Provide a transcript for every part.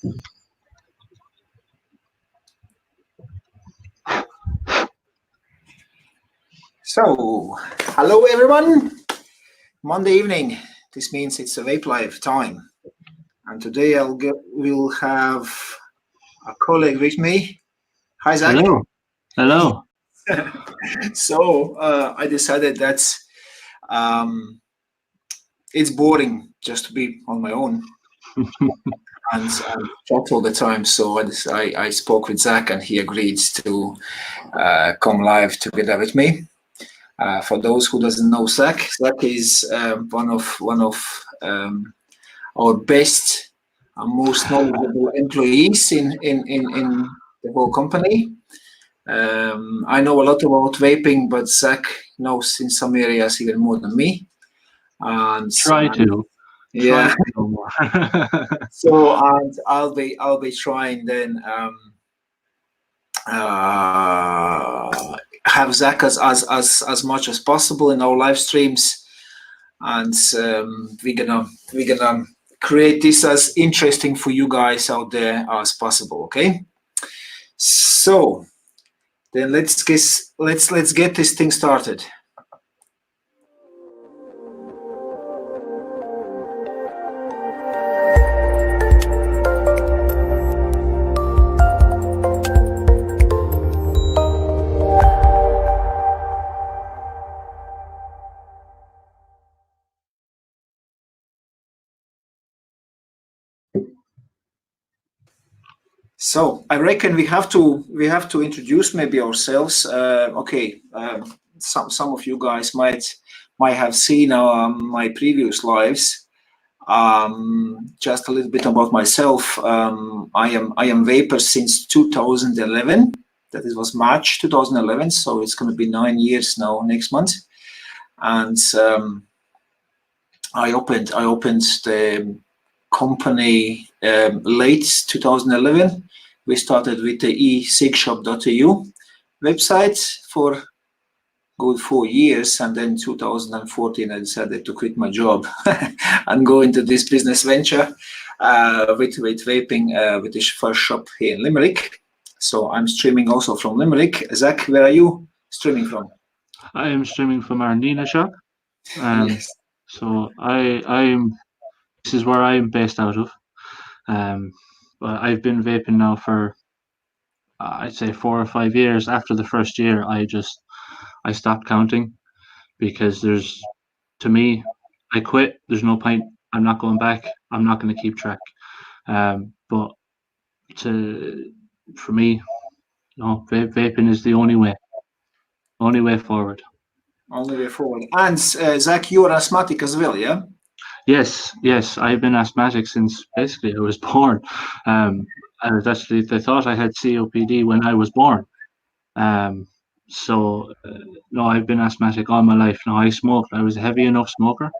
So, hello everyone. Monday evening. This means it's a Vape Live time, and today we'll have a colleague with me. Hi, Zach. Hello. Hello. So I decided that it's boring just to be on my own and talk all the time. So I spoke with Zach, and he agreed to come live together with me. For those who doesn't know Zach is one of our best and most knowledgeable employees in the whole company. I know a lot about vaping, but Zach knows in some areas even more than me. And try to. Yeah. Try to know more. So and I'll be trying then have Zach as much as possible in our live streams, and we're gonna create this as interesting for you guys out there as possible. Okay, so then let's get this thing started. So I reckon we have to introduce maybe ourselves. Okay, some of you guys might have seen my previous lives. Just a little bit about myself. I am vapor since 2011. That was March 2011. So it's going to be 9 years now next month. And I opened the company late 2011. We started with the eCigshop.eu website for good 4 years, and then 2014 I decided to quit my job and go into this business venture with vaping with this first shop here in Limerick. So I'm streaming also from Limerick. Zach, where are you streaming from? I am streaming from our Nina shop. Yes. So this is where I am based out of. But I've been vaping now for I'd say 4 or 5 years. After the first year, I stopped counting, because to me, I quit. There's no point. I'm not going back. I'm not going to keep track. But for me, vaping is the only way forward. Only way forward. And Zach, you are asthmatic as well, yeah? Yes. I've been asthmatic since basically I was born. They thought I had COPD when I was born. So no, I've been asthmatic all my life. Now I smoked. I was a heavy enough smoker.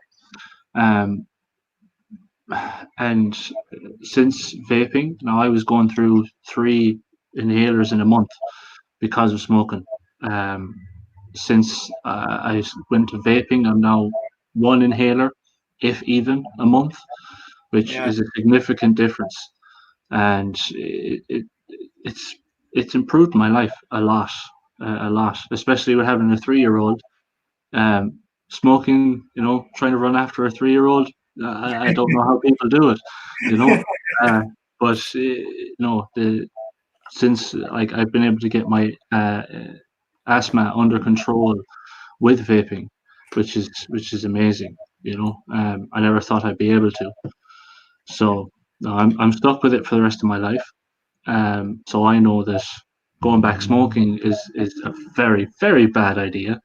And since vaping, now I was going through 3 inhalers in a month because of smoking. Since I went to vaping, I'm now 1 inhaler, if even, a month, which is a significant difference. And it's improved my life a lot, especially with having a 3-year-old. Smoking, trying to run after a 3-year-old, I don't know how people do it, but since I've been able to get my asthma under control with vaping, which is amazing. I never thought I'd be able to. So I'm stuck with it for the rest of my life. So I know that going back smoking is a very, very bad idea.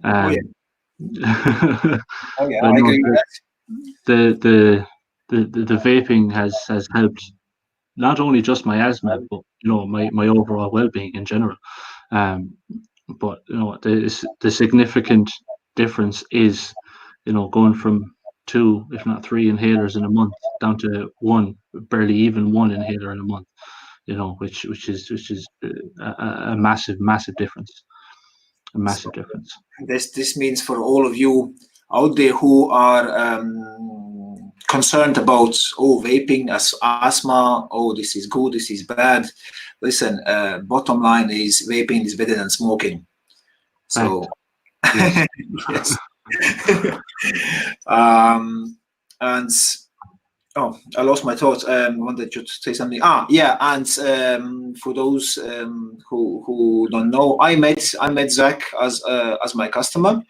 Oh yeah, I agree with that. The vaping has helped not only just my asthma, but my overall well-being in general. But the significant difference is going from 2, if not 3 inhalers in a month down to 1, barely even 1 inhaler in a month. Which is a massive difference. A massive difference. This means for all of you out there who are concerned about, oh, vaping as asthma, oh, this is good, this is bad. Listen, bottom line is vaping is better than smoking. So, Yes. yes. And oh, I lost my thoughts. I wanted you to say something. Yeah, and for those who don't know, I met Zach as my customer.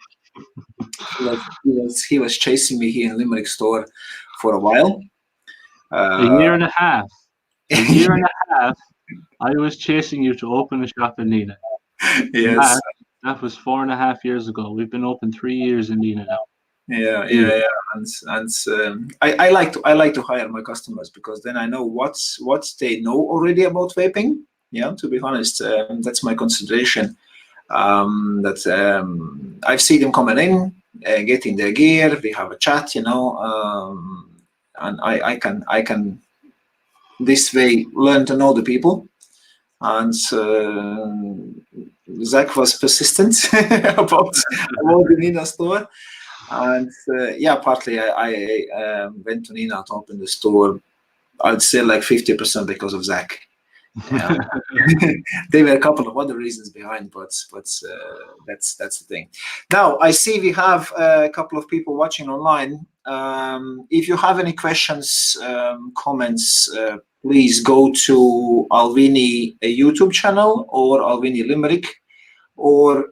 He was chasing me here in Limerick store for a while. A year and a half. A year and a half. I was chasing you to open a shop in Nina. Yes. That was 4.5 years ago. We've been open 3 years in Nina now. Yeah. And I like to hire my customers, because then I know what they know already about vaping. Yeah, to be honest, that's my consideration. I've seen them coming in, getting their gear. We have a chat, and I can this way learn to know the people. And Zach was persistent about the Nina store. And yeah, partly I went to Nina to open the store. I'd say like 50% because of Zach. Yeah. There were a couple of other reasons behind, but that's the thing. Now I see we have a couple of people watching online. If you have any questions, comments, please go to ALVINI YouTube channel or ALVINI Limerick, or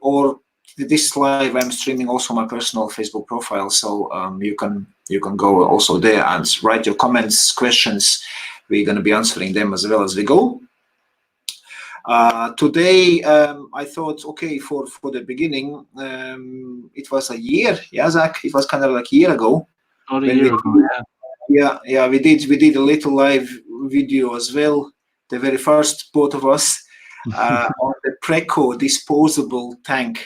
this live I'm streaming also my personal Facebook profile, so you can go also there and write your comments, questions. We're going to be answering them as well as we go. Today I thought, okay, for the beginning, it was a year, yeah, Zach, it was kind of like a year ago. About a year ago, yeah. Yeah, we did a little live video as well, the very first, both of us, on the Preco disposable tank,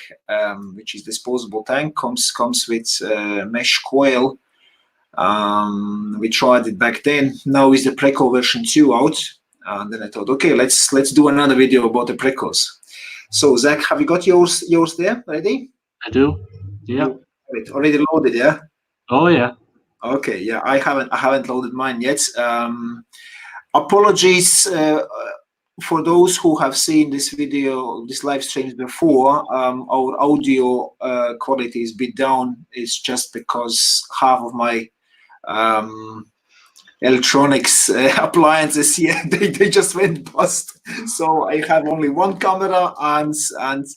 which is disposable tank, comes with mesh coil. We tried it back then. Now is the Preco version 2 out, and then I thought, okay, let's do another video about the Precos. So Zach, have you got yours there ready? I do. Yeah. Already loaded, yeah. Oh yeah. Okay, yeah, I haven't loaded mine yet. Apologies for those who have seen this video, this live streams before. Our audio quality is a bit down. It's just because half of my electronics appliances here, they just went bust. So I have only one camera, and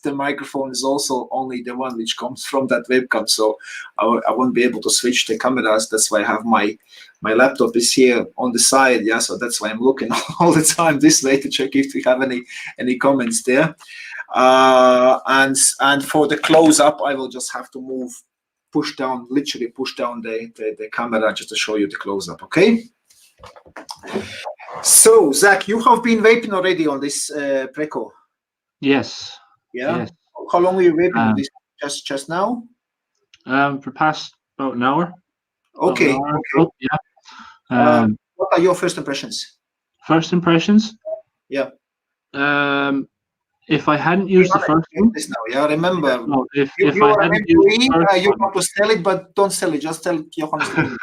the microphone is also only the one which comes from that webcam. So I won't be able to switch the cameras. That's why I have my laptop is here on the side. Yeah, so that's why I'm looking all the time this way to check if we have any comments there. And for the close up, I will just have to literally push down the camera just to show you the close up. Okay. So Zach, you have been vaping already on this Preco. Yes. Yeah. Yes. How long were you vaping on this? Just now? For past about an hour. Okay. Okay. Oh, yeah. What are your first impressions? First impressions? Yeah. If I hadn't used the first one, this now, yeah. Remember, no, if you I hadn't used the first you one, want to sell it, but don't sell it. Just tell Johannes.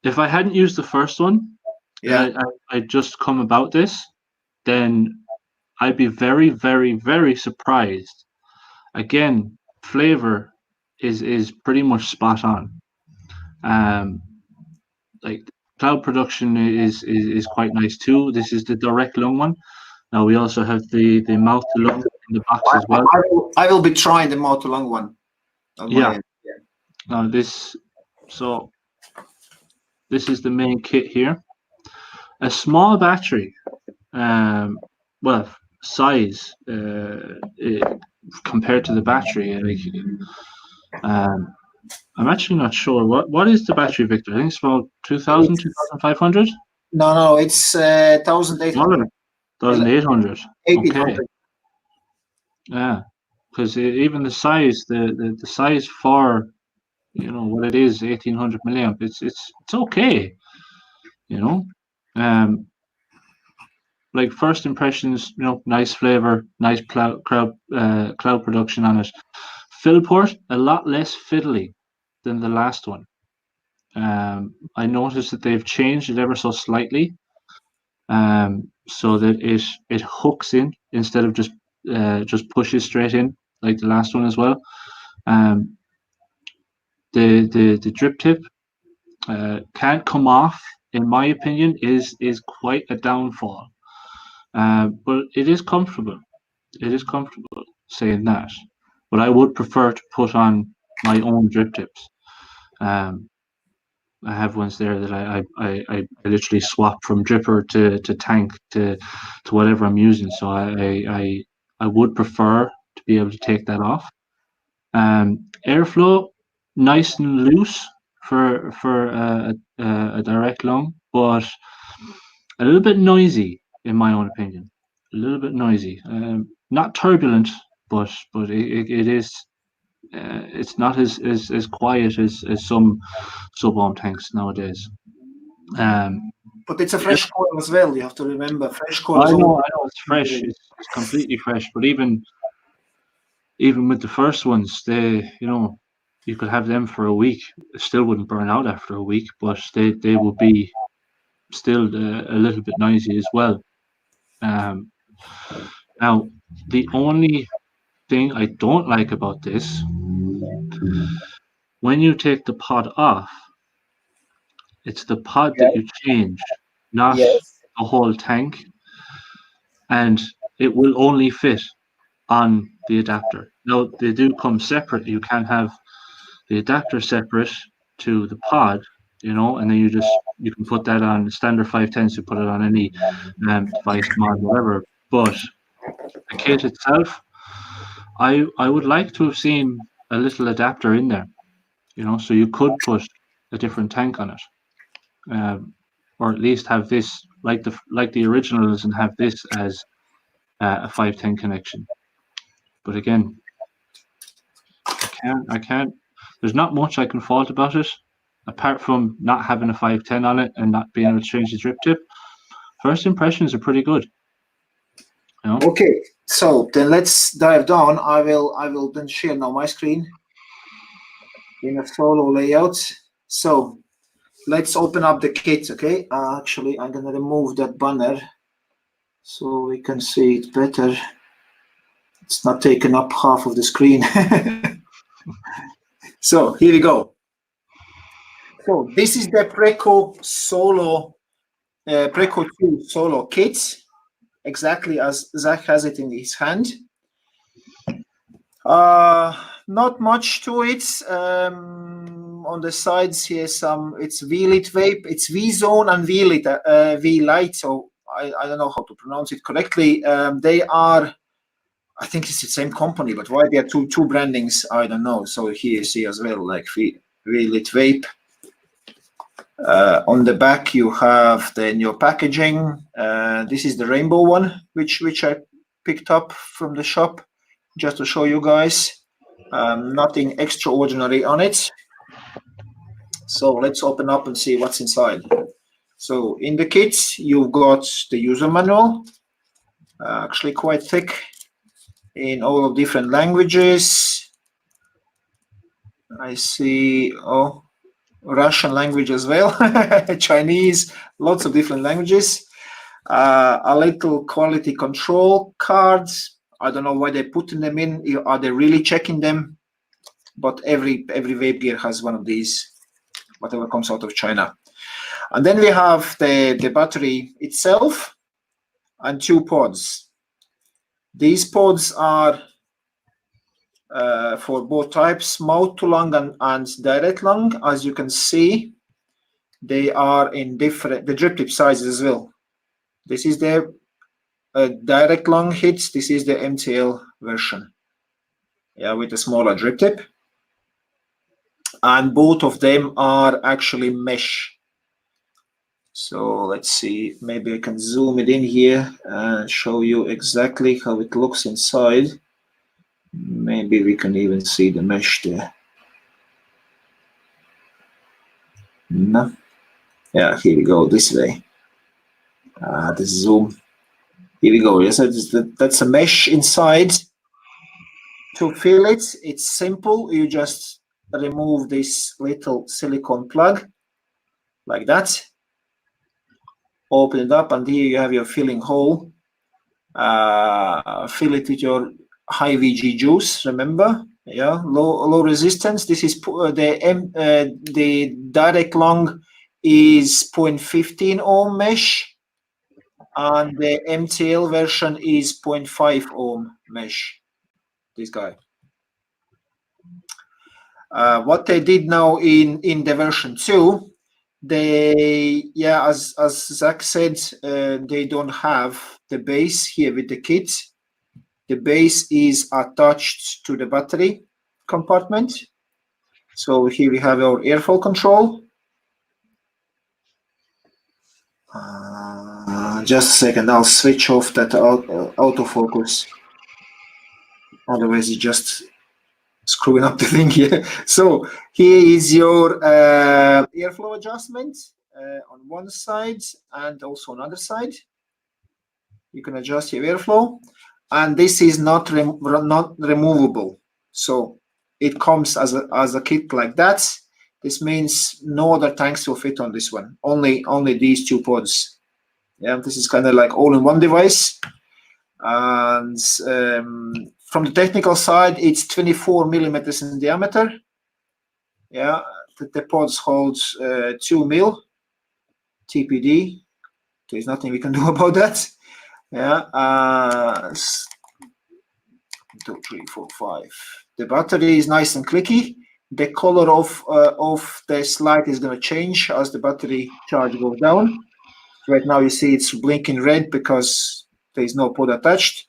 if I hadn't used the first one, yeah, I just come about this, then I'd be very, very, very surprised. Again, flavor is pretty much spot on. Like cloud production is quite nice too. This is the direct lung one. Now we also have the mouth to lung in the box as well. I will be trying the mouth to lung one. Yeah. This is the main kit here. A small battery, well, size compared to the battery. I'm actually not sure. What is the battery, Victor? I think it's about 2,000, 2,500? No, it's 1,800. 1,800. Okay. 1,800. Yeah, because even the size, the size for what it is, 1,800 milliamp. It's okay. Like first impressions, nice flavor, nice cloud production on it. Fill port a lot less fiddly than the last one. I noticed that they've changed it ever so slightly, so that it hooks in instead of just pushes straight in like the last one as well. The drip tip can't come off, in my opinion, is quite a downfall. But it is comfortable. It is comfortable saying that. But I would prefer to put on my own drip tips. I have ones there that I literally swap from dripper to tank to whatever I'm using. So I would prefer to be able to take that off. Airflow, nice and loose for a direct lung, but a little bit noisy in my own opinion. A little bit noisy, not turbulent, but it is. It's not as quiet as some sub-ohm tanks nowadays. But it's a fresh coil as well. You have to remember, fresh coil. I know it's fresh. It's completely fresh. But even with the first ones, you could have them for a week. It still wouldn't burn out after a week, but they would be still a little bit noisy as well. Now, the only thing I don't like about this, when you take the pod off, it's the pod that you change, not the whole tank, and it will only fit on the adapter. Now, they do come separate. You can have the adapter separate to the pod, and then you can put that on standard 510s. You put it on any device mod, whatever. But the kit itself, I would like to have seen a little adapter in there, so you could put a different tank on it, or at least have this like the originals and have this as a 510 connection. But again, I can't. There's not much I can fault about it, apart from not having a 510 on it and not being able to change the drip tip. First impressions are pretty good. Okay, so then let's dive down. I will then share now my screen in a solo layout. So let's open up the kit. Okay, actually I'm gonna remove that banner so we can see it better. It's not taking up half of the screen. So here we go. So this is the Preco Solo, Preco2 Solo Kit, exactly as Zach has it in his hand. Not much to it. On the sides here, it's VLIT Vape, it's VZone and VLIT. So I don't know how to pronounce it correctly. They are, I think it's the same company, but why there are two brandings, I don't know. So here you see as well, like VLIT Vape. On the back you have the new packaging. This is the rainbow one, which I picked up from the shop, just to show you guys. Nothing extraordinary on it. So let's open up and see what's inside. So in the kit you've got the user manual, actually quite thick, in all of different languages. I see Russian language as well, Chinese, lots of different languages. A little quality control cards. I don't know why they're putting them in. Are they really checking them? But every vape gear has one of these, whatever comes out of China. And then we have the battery itself and two pods. These pods are for both types, mouth to lung and direct lung. As you can see, they are in the drip tip sizes as well. This is the direct lung hits. This is the MTL version, with a smaller drip tip. And both of them are actually mesh. So let's see, maybe I can zoom it in here and show you exactly how it looks inside. Maybe we can even see the mesh there. No. Yeah, here we go, this way. The zoom. Here we go. Yes, that's a mesh inside. To fill it, it's simple. You just remove this little silicone plug like that. Open it up, and here you have your filling hole. Fill it with your high VG juice. Remember, yeah, low resistance. This is the direct long is 0.15 ohm mesh, and the MTL version is 0.5 ohm mesh. This guy. What they did now in the version 2, they, yeah, as Zach said, they don't have the base here with the kit. The base is attached to the battery compartment. So here we have our airflow control. Just a second, I'll switch off that autofocus. Otherwise, it's just screwing up the thing here. So here is your airflow adjustment on one side and also on the other side. You can adjust your airflow, and this is not removable. So it comes as a kit like that. This means no other tanks will fit on this one. Only these 2 pods. Yeah, this is kind of like all-in-one device. And from the technical side, it's 24 millimeters in diameter. Yeah, the pods hold 2 mil TPD. There's nothing we can do about that. Yeah, 2, 3, 4, 5. The battery is nice and clicky. The color of the slide is going to change as the battery charge goes down. Right now you see it's blinking red because there is no pod attached.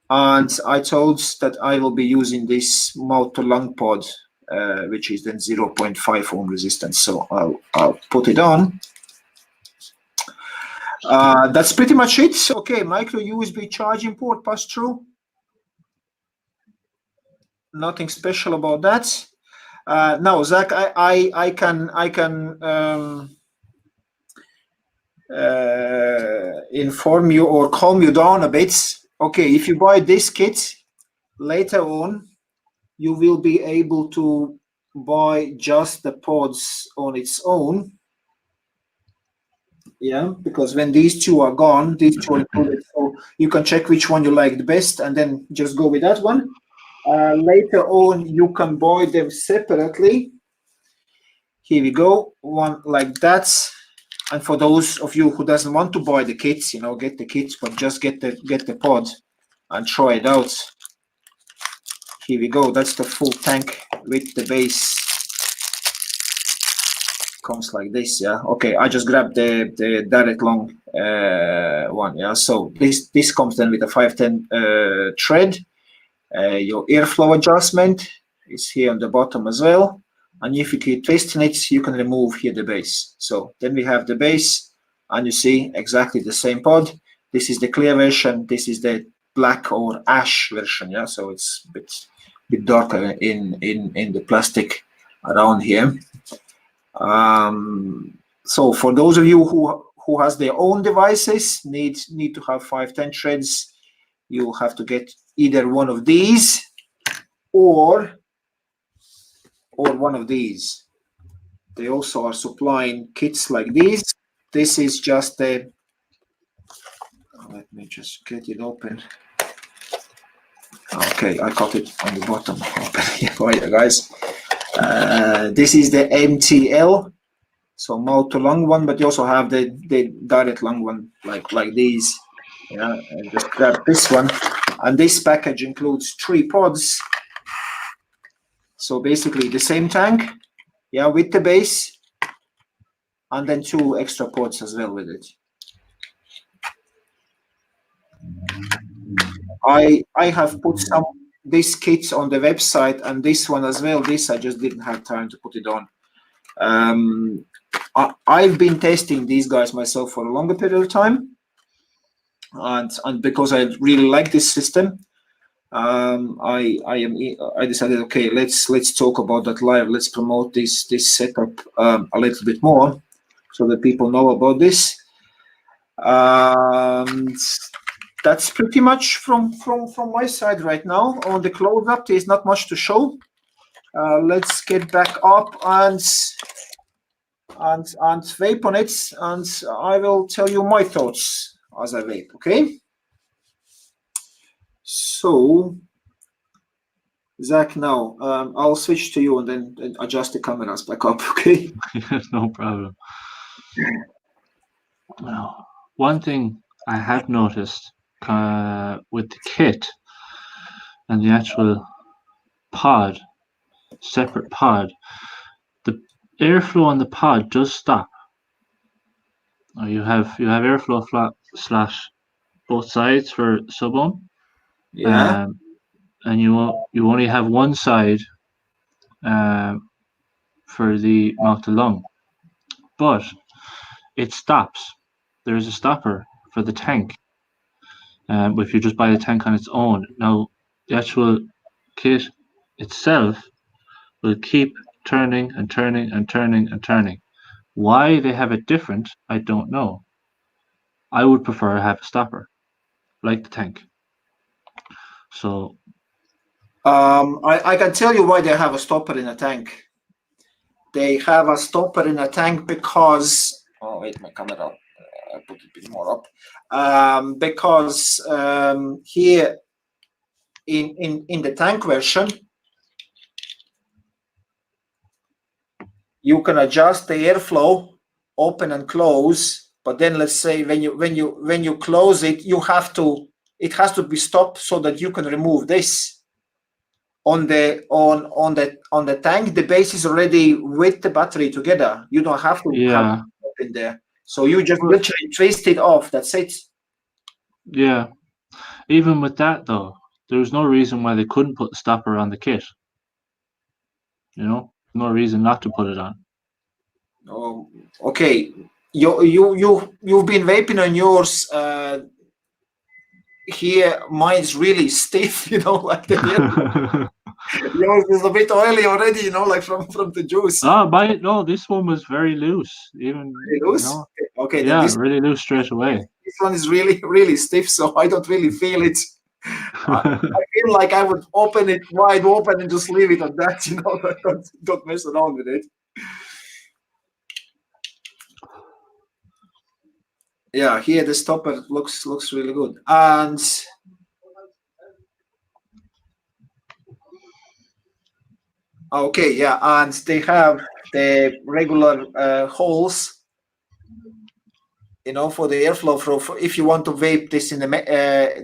And I told that I will be using this mouth to lung pod, which is then 0.5 ohm resistance. So I'll put it on. That's pretty much it. Okay, micro USB charging port pass through. Nothing special about that. Now, Zach, I can inform you or calm you down a bit. Okay, if you buy this kit, later on, you will be able to buy just the pods on its own. Yeah, because when these 2 are gone, these 2 are included. So you can check which one you like the best and then just go with that one. Later on, you can buy them separately. Here we go, one like that. And for those of you who doesn't want to buy the kits, you know, get the kits, but just get the pod and try it out. Here we go. That's the full tank with the base. Comes like this, yeah. Okay, I just grabbed the direct long one, yeah. So this comes then with a 510 thread. Your airflow adjustment is here on the bottom as well. And if you keep twisting it, you can remove here the base. So then we have the base, and you see exactly the same pod. This is the clear version. This is the black or ash version. Yeah, so it's a bit darker in the plastic around here. So for those of you who has their own devices, need to have 510 threads, you'll have to get either one of these or one of these. They also are supplying kits like these. This is just a, let me just get it open. Okay, I got it on the bottom. Open here for you guys. This is the MTL, so mouth to lung one, but you also have the direct lung one like these. Yeah, and just grab this one, and this package includes 3 pods. So basically the same tank, yeah, with the base, and then 2 extra pods as well with it. I have put some these kits on the website, and this one as well. This I just didn't have time to put it on. I've been testing these guys myself for a longer period of time, and because I really like this system, I decided, okay, let's talk about that live. Let's promote this setup a little bit more so that people know about this. That's pretty much from my side right now. On the close-up, there's not much to show. Let's get back up, and and vape on it, and I will tell you my thoughts as I vape. Okay. So, Zach, now I'll switch to you and then adjust the cameras back up. Okay. No problem. Now, one thing I have noticed with the kit and the actual pod, separate pod, the airflow on the pod does stop. You have airflow slash both sides for sub-ohm, Yeah. and you only have one side for the mouth to lung, but it stops. There is a stopper for the tank. If you just buy the tank on its own, now the actual kit itself will keep turning and turning and turning and turning. Why they have it different, I don't know. I would prefer to have a stopper, like the tank. So, I can tell you why they have a stopper in a tank. They have a stopper in a tank because, oh wait, my camera, I put it a bit more up. Because here in the tank version, you can adjust the airflow, open and close. But then let's say when you close it, it has to be stopped so that you can remove this. On the tank, the base is already with the battery together. You don't have to have it in there. So you just literally twist it off. That's it. Yeah. Even with that though, there's no reason why they couldn't put the stopper on the kit. You know, no reason not to put it on. Okay. You've been vaping on yours. Here, mine's really stiff. You know, like the yours is a bit oily already. You know, like from the juice. No, this one was very loose. Even very loose. You know, okay. Yeah, then really loose straight away. This one is really stiff, so I don't really feel it. I feel like I would open it wide open and just leave it on that, you know, don't mess around with it. Yeah, here the stopper looks really good. And okay, yeah, and they have the regular holes, you know, for the airflow for if you want to vape this in the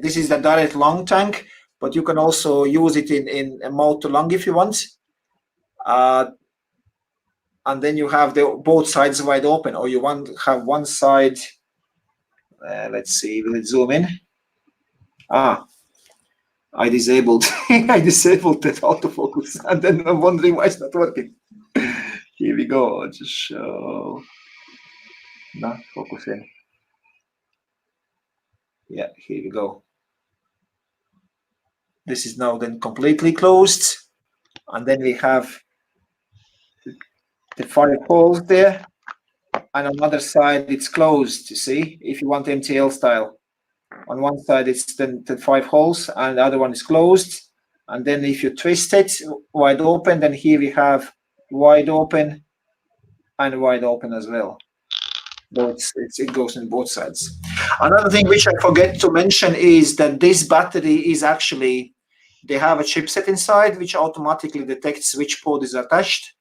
this is the direct lung tank, but you can also use it in mouth to lung if you want. And then you have both sides wide open, or you want to have one side. Let's see, will it zoom in? I disabled I disabled that autofocus, and then I'm wondering why it's not working. Here we go. I'll just show. Not focusing. Yeah, here we go. This is now then completely closed, and then we have the 5 holes there, and on the other side it's closed. You see, if you want MTL style, on one side it's then the 5 holes, and the other one is closed. And then if you twist it wide open, then here we have wide open and wide open as well. It goes in both sides. Another thing which I forget to mention is that this battery is actually, they have a chipset inside which automatically detects which pod is attached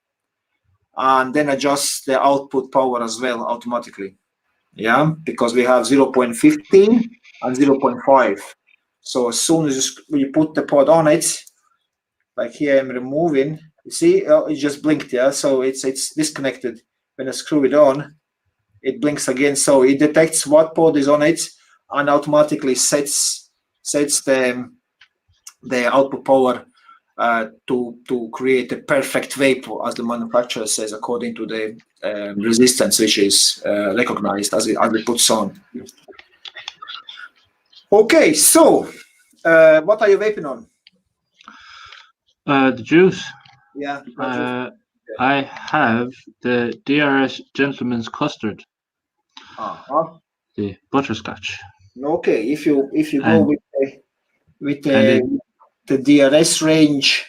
and then adjusts the output power as well automatically. Yeah, because we have 0.15 and 0.5. So as soon as you put the pod on it, like here I'm removing, you see, it just blinked, yeah? So it's disconnected. When I screw it on, it blinks again. So it detects what pod is on it and automatically sets the output power to create a perfect vape, as the manufacturer says, according to the resistance which is recognized as it puts on. Okay, so what are you vaping on? The juice. Yeah. I have the DRS Gentleman's Custard. The butterscotch. Okay, if you go with the DRS range,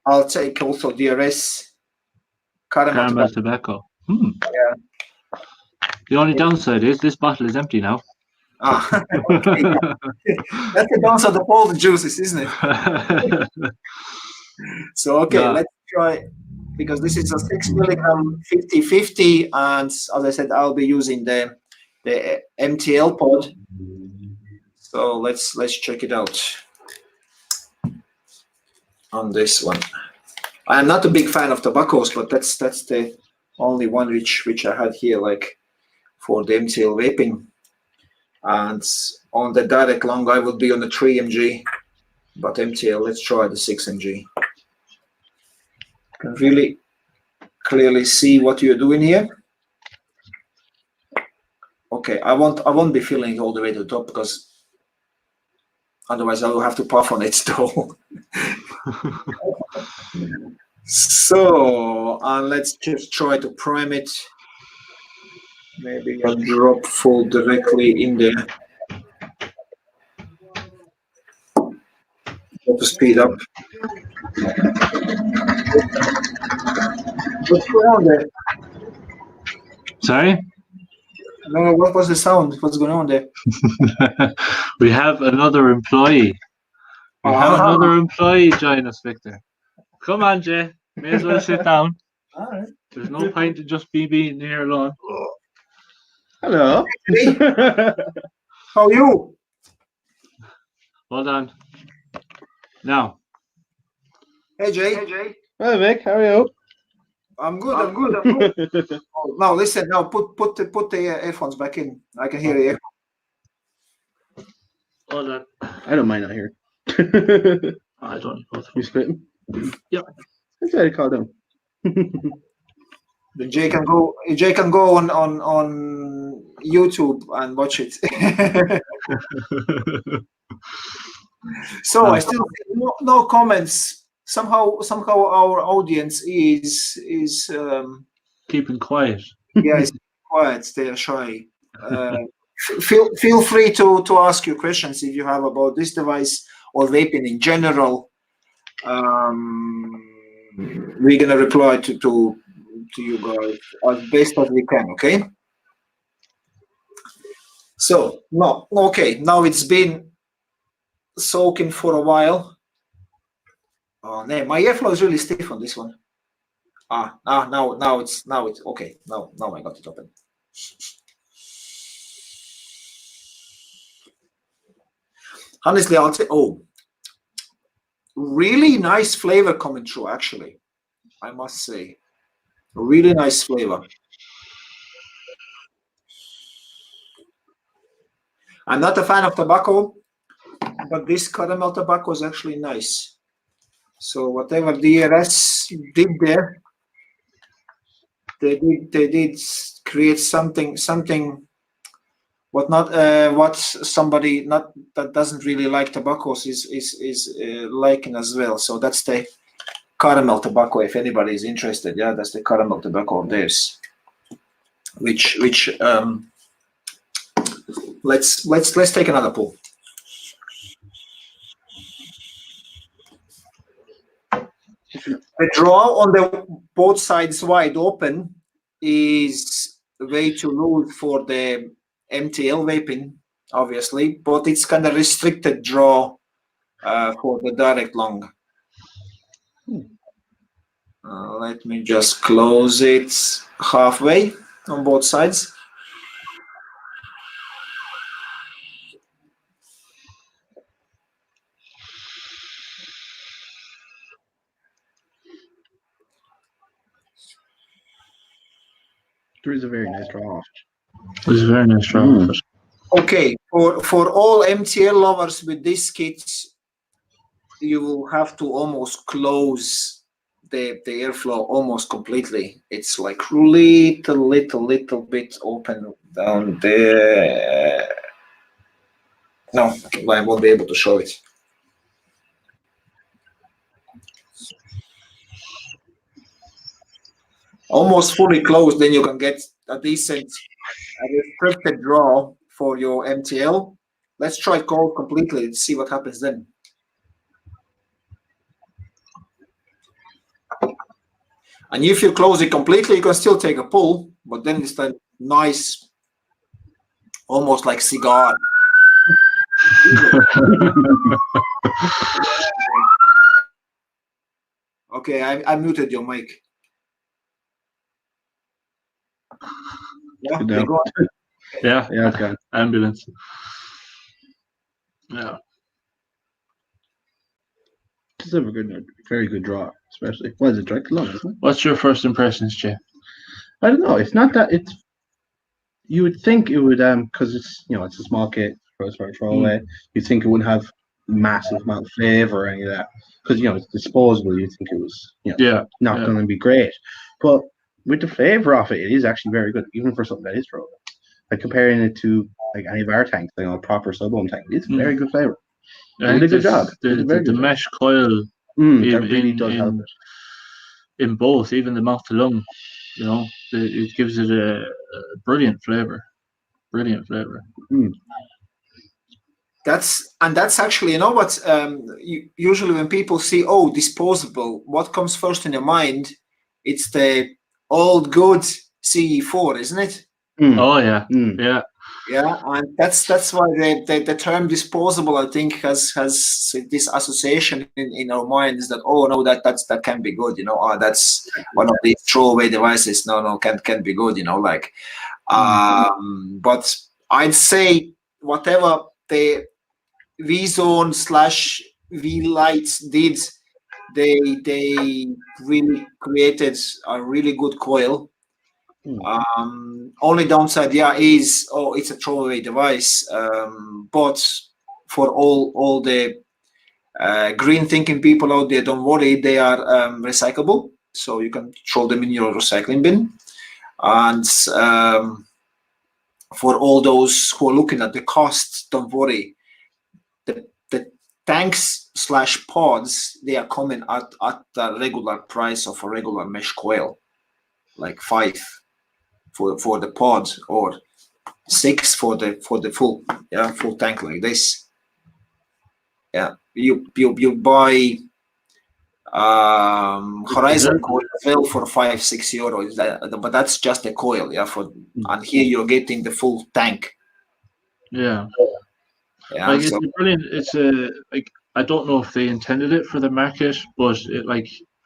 I'll take also DRS caramel tobacco. tobacco. Yeah. The only downside is this bottle is empty now. Ah, okay. That's the downside of all the juices, isn't it? So, okay, Yeah. let's try, because this is a 6 milligram 50/50, and as I said, I'll be using the MTL pod. So let's check it out on this one. I'm not a big fan of tobaccos, but that's the only one which I had here, like for the MTL vaping. And on the direct long, I would be on the 3 mg, but MTL, let's try the 6 mg. Can really clearly see what you're doing here. Okay, I won't be filling it all the way to the top, because otherwise I will have to puff on it still. So, let's just try to prime it. Maybe a drop full directly in there. To speed up. What's going on there? Sorry? No, what was the sound? What's going on there? We have another employee. We have another employee join us, Victor. Come on, Jay. May as well sit down. All right. There's no point in just being here alone. Hello. How are you? Hold on. Now. Hey, Jay. Hi, Vic. How are you? I'm good. Oh, now listen. Now put the earphones back in. I can hear you. Hold on. I don't mind not hearing. I don't know. You spitting? Yep. That's what I call them. Jay can go on YouTube and watch it. So I still no comments. Somehow our audience is keeping quiet. Yeah, it's quiet. They are shy. Feel free to ask your questions if you have about this device or vaping in general. We're gonna reply to you guys as best as we can. Okay. So now it's been soaking for a while. Oh no, my airflow is really stiff on this one. Now it's okay. Now I got it open. Honestly, I'll say, really nice flavor coming through. Actually, I must say, really nice flavor. I'm not a fan of tobacco, but this caramel tobacco is actually nice. So whatever DRS did there, they did create something what somebody that doesn't really like tobaccos is liking as well. So that's the caramel tobacco. If anybody is interested, yeah, that's the caramel tobacco of theirs. Which let's take another pull. The draw on the both sides wide open is way too loose for the MTL vaping, obviously, but it's kind of restricted draw for the direct long. Let me just close it halfway on both sides. There is a very nice draw. It's a very nice draw. Okay, for all MTL lovers with this kit, you will have to almost close the airflow almost completely. It's like little bit open down there. No, I won't be able to show it. Almost fully closed, then you can get a decent restricted draw for your MTL. Let's try cold completely and see what happens then. And if you close it completely, you can still take a pull, but then it's that nice, almost like cigar. Okay, I muted your mic. Yeah, Good now. go on. Yeah, Yeah, okay. ambulance. Yeah. Just have a good, very good draw, especially. What is it, direct lung, isn't it? What's your first impressions, Jay? I don't know. It's not that. It's you would think it would because it's it's a small kit for a throwaway. You'd think it wouldn't have massive amount of flavor or any of that because it's disposable. You'd think it was Yeah. not going to be great, but with the flavor of it, it is actually very good, even for something that is throwaway. Like comparing it to like any of our tanks, a proper sub-ohm tank, it's very good flavor. They did a good job. The mesh coil that really does help it. In both, even the mouth to lung, it gives it a brilliant flavor. Brilliant flavor. That's actually, what usually when people see disposable, what comes first in your mind? It's the old good CE4, isn't it? Oh yeah, yeah. Yeah, and that's why the term disposable, I think, has this association in our minds that no, that can be good, that's one of these throwaway devices. No, can be good, like. But I'd say whatever the VZone / VLIT did, they really created a really good coil. Only downside, is it's a throwaway device. But for all the green thinking people out there, don't worry, they are recyclable, so you can throw them in your recycling bin. And for all those who are looking at the cost, don't worry. The tanks / pods, they are coming at the regular price of a regular mesh coil, like 5 for the pod or 6 for the full full tank like this. Yeah, you buy Horizon coil as well for 5-6 euros, but that's just a coil. And here you're getting the full tank. Yeah. Yeah, it's brilliant. It's I don't know if they intended it for the market, but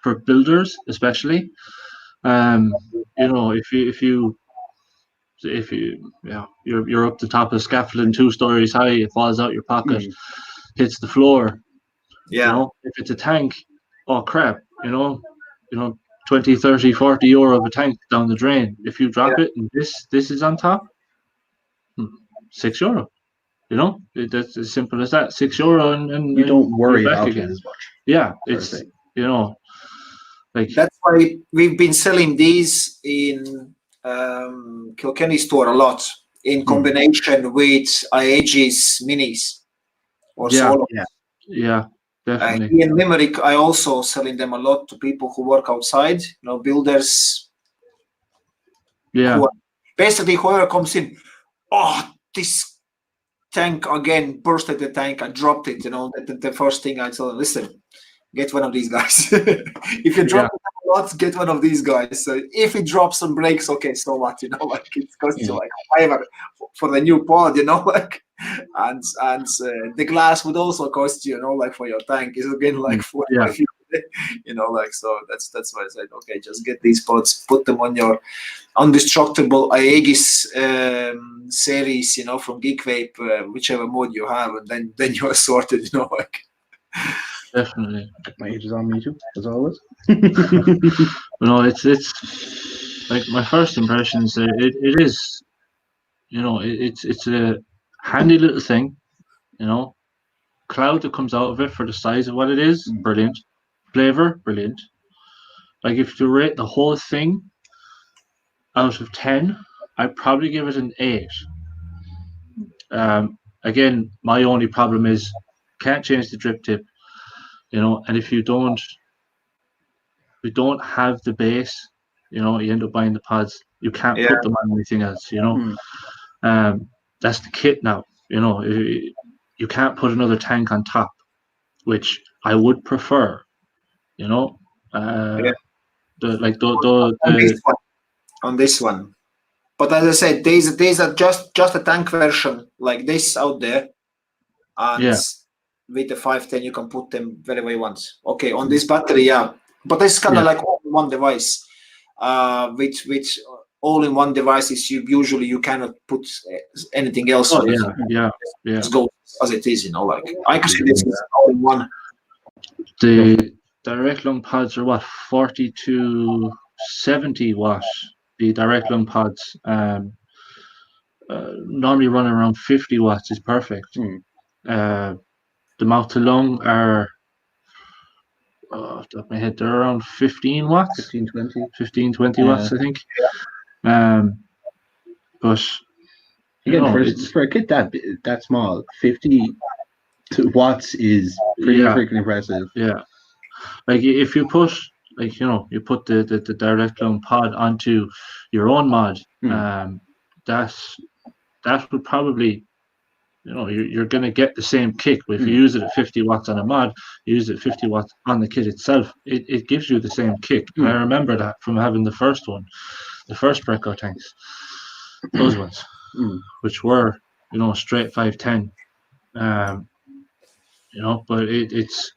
for builders especially, if you're up the top of scaffolding 2 stories high, it falls out your pocket, hits the floor. Yeah. If it's a tank, oh crap, 20, 30, 40 euro of a tank down the drain. If you drop it and this is on top, 6 euro. That's as simple as that. 6 euro and you don't worry back about again. it as much. Yeah, it's that's why we've been selling these in Kilkenny store a lot in combination with IAG's minis or solos. Yeah, definitely. Here in Limerick, I also selling them a lot to people who work outside, builders. Yeah. Basically, whoever comes in, this tank again, bursted the tank, I dropped it. The first thing I tell them, listen, get one of these guys. If you drop it a lot, get one of these guys. So if it drops and breaks, okay, so what? It costs you like $5 for the new pod, and the glass would also cost you, for your tank is again like $4. So that's why I said, okay, just get these pods, put them on your indestructible Aegis series, from Geek Vape, whichever mode you have, and then you are sorted, Definitely. My age is on me too, as always. It's like my first impressions. It is, it's a handy little thing, Cloud that comes out of it for the size of what it is, brilliant. Flavor, brilliant. Like if you rate the whole thing out of 10, I'd probably give it an 8. Again, my only problem is can't change the drip tip, and if you don't have the base, you end up buying the pods. You can't put them on anything else, That's the kit now, you can't put another tank on top, which I would prefer, On this one. But as I said, there's are just a tank version like this out there, and with the 510 you can put them wherever you want. Okay, on this battery, yeah, but it's kind of like all-in-one device. With all-in-one devices, you cannot put anything else on it. Just go as it is, like I can see this is all-in-one. The direct lung pods are what, 40 to 70 watt. The direct lung pods normally run around 50 watts is perfect. The mouth to lung are off the top of my head, they're around 15 watts, 15, 20 watts, I think. But again, for a kit that small, 50 watts is pretty freaking impressive. Yeah, like if you put you put the direct lung pod onto your own mod, that would probably, you're going to get the same kick. If you use it at 50 watts on a mod, you use it at 50 watts on the kit itself, it gives you the same kick. And I remember that from having the first Preco tanks, those ones, which were, straight 510. But it's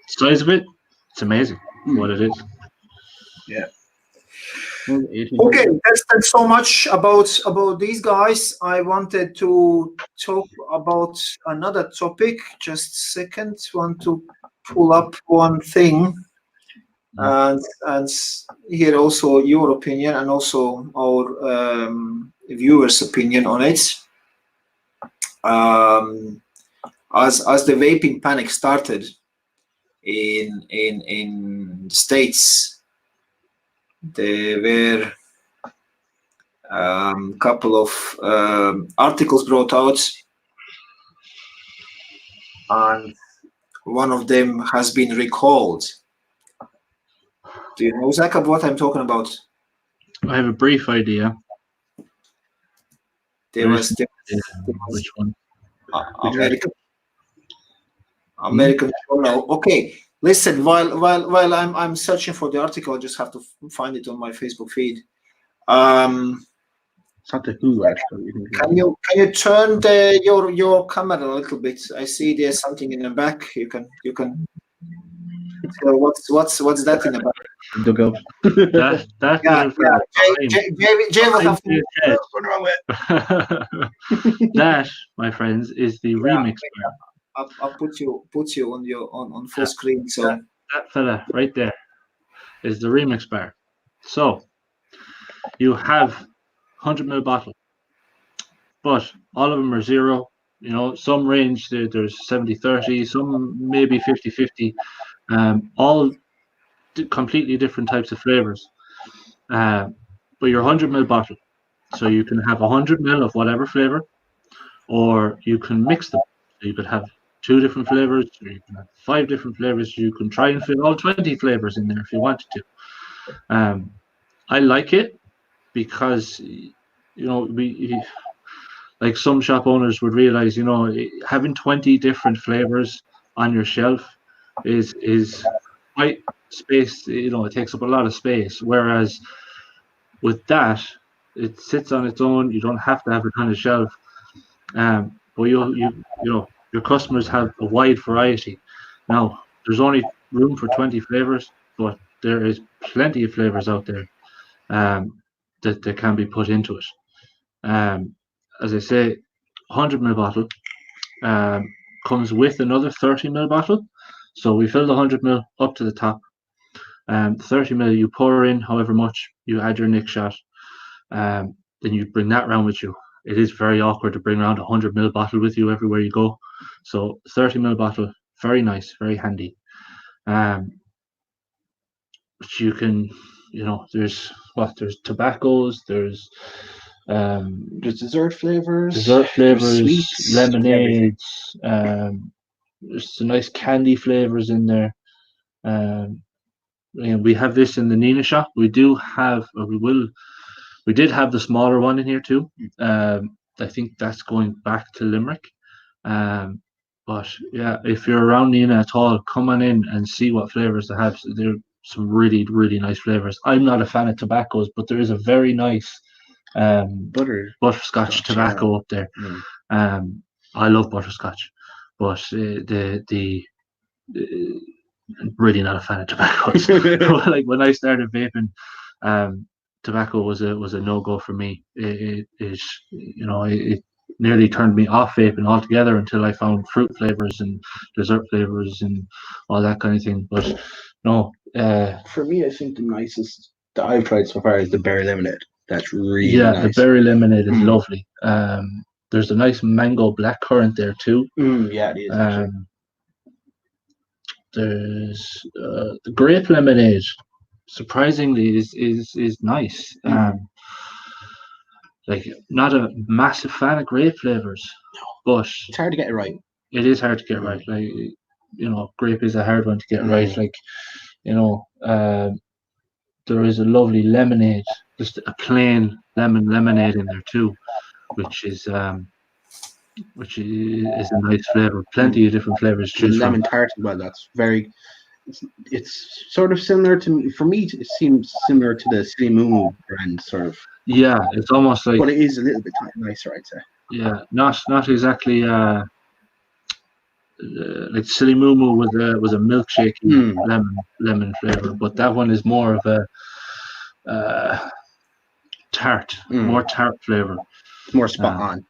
size of it, it's amazing what it is. Yeah. Okay, that's so much about these guys. I wanted to talk about another topic. Just a second. Want to pull up one thing and hear also your opinion and also our viewers' opinion on it. As the vaping panic started in the States, there were a couple of articles brought out, and one of them has been recalled. Do you know, Zach, what I'm talking about? I have a brief idea. There was which one? American Journal. Okay, listen. While I'm searching for the article, I just have to find it on my Facebook feed. It's not the Who actually. Can you turn your camera a little bit? I see there's something in the back. You can. So what's that in the back? Dug up. Jay will have to. That, my friends, is the remix bar. I'll put you on full screen. So that fella right there is the remix bar. So you have 100ml bottle, but all of them are 0. Some range there's 70-30, some maybe 50-50. All completely different types of flavors. But your 100ml bottle, so you can have 100ml of whatever flavor, or you can mix them. So you could have 2 different flavors, or you can have 5 different flavors. You can try and fit all 20 flavors in there if you wanted to. I like it because we like some shop owners would realize, having 20 different flavors on your shelf is quite space. It takes up a lot of space. Whereas with that, it sits on its own. You don't have to have it on the shelf. But your customers have a wide variety. Now, there's only room for 20 flavors, but there is plenty of flavors out there that can be put into it. As I say, 100ml bottle comes with another 30ml bottle. So we fill the 100ml up to the top. 30ml you pour in however much, you add your nick shot, then you bring that round with you. It is very awkward to bring around a 100ml bottle with you everywhere you go. So 30ml bottle, very nice, very handy. But you can, there's tobaccos, there's dessert flavors, sweets, lemonades, there's some nice candy flavors in there. And we have this in the Nina shop. We did have the smaller one in here too. I think that's going back to Limerick. But yeah, if you're around Nina at all, come on in and see what flavors they have. There are some really, really nice flavors. I'm not a fan of tobaccos, but there is a very nice butterscotch tobacco up there. I love butterscotch, but the really not a fan of tobaccos. Like when I started vaping, tobacco was a no-go for me. It nearly turned me off vaping altogether until I found fruit flavors and dessert flavors and all that kind of thing. But no, for me, I think the nicest that I've tried so far is the berry lemonade. That's really nice. The berry lemonade is lovely. There's a nice mango blackcurrant there too. Yeah, it is. There's the grape lemonade. Surprisingly, is nice. Like not a massive fan of grape flavors, but it's hard to get it right. It is hard to get right. Like grape is a hard one to get right. Like there is a lovely lemonade, just a plain lemonade in there too, which is a nice flavor. Plenty of different flavors to choose from. Lemon tart, well, that's very. It's sort of similar to, for me, it seems similar to the Silly Moo brand, sort of. Yeah, it's almost like. But it is a little bit nicer, I'd say. Yeah, not exactly. Like Silly Moo was a milkshake lemon flavor, but that one is more of a tart, more tart flavor. It's more spot on.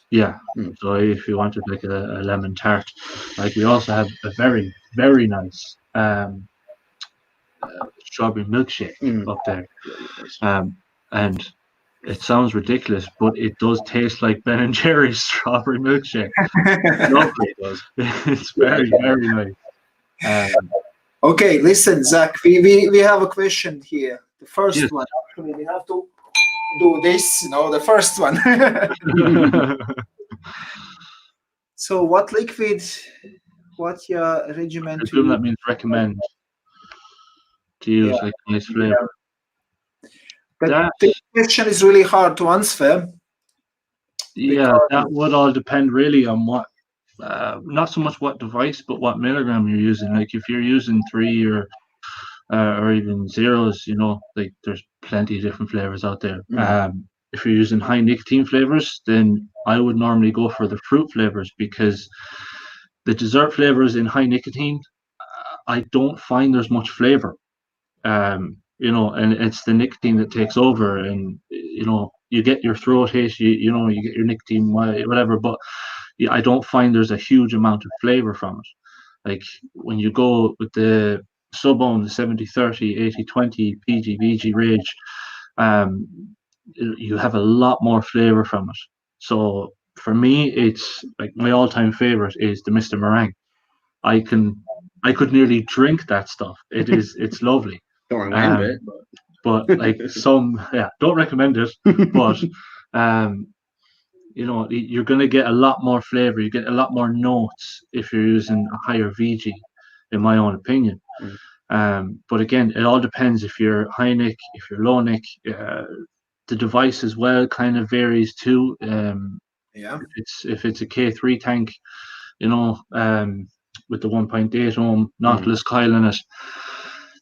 Yeah. So if you wanted like a lemon tart, like we also have a very, very nice strawberry milkshake up there. And it sounds ridiculous, but it does taste like Ben & Jerry's strawberry milkshake. Lovely, it does. It's very, very nice. Okay, listen, Zach, we have a question here. The first one, actually, we have to do this, the first one. So what liquid, what's your regimen? I assume that means recommend to use like a nice flavor. The question is really hard to answer. Yeah, that would all depend really on what, not so much what device, but what milligram you're using. Like if you're using 3 or even zeros, like there's plenty of different flavors out there. If you're using high nicotine flavors, then I would normally go for the fruit flavors, because the dessert flavors in high nicotine, I don't find there's much flavor. And it's the nicotine that takes over, and you get your throat hit, you get your nicotine, whatever, but I don't find there's a huge amount of flavor from it. Like when you go with the sub-ohm, the 70-30, 80-20, PG-VG Rage, you have a lot more flavor from it. So for me, it's like my all-time favorite is the Mr. Meringue. I could nearly drink that stuff. It's lovely. Don't recommend it, but like don't recommend it. But you're gonna get a lot more flavor. You get a lot more notes if you're using a higher VG, in my own opinion. But again, it all depends if you're high nic, if you're low nic. The device as well kind of varies too. If it's a K3 tank, with the 1.8 ohm Nautilus coil in it,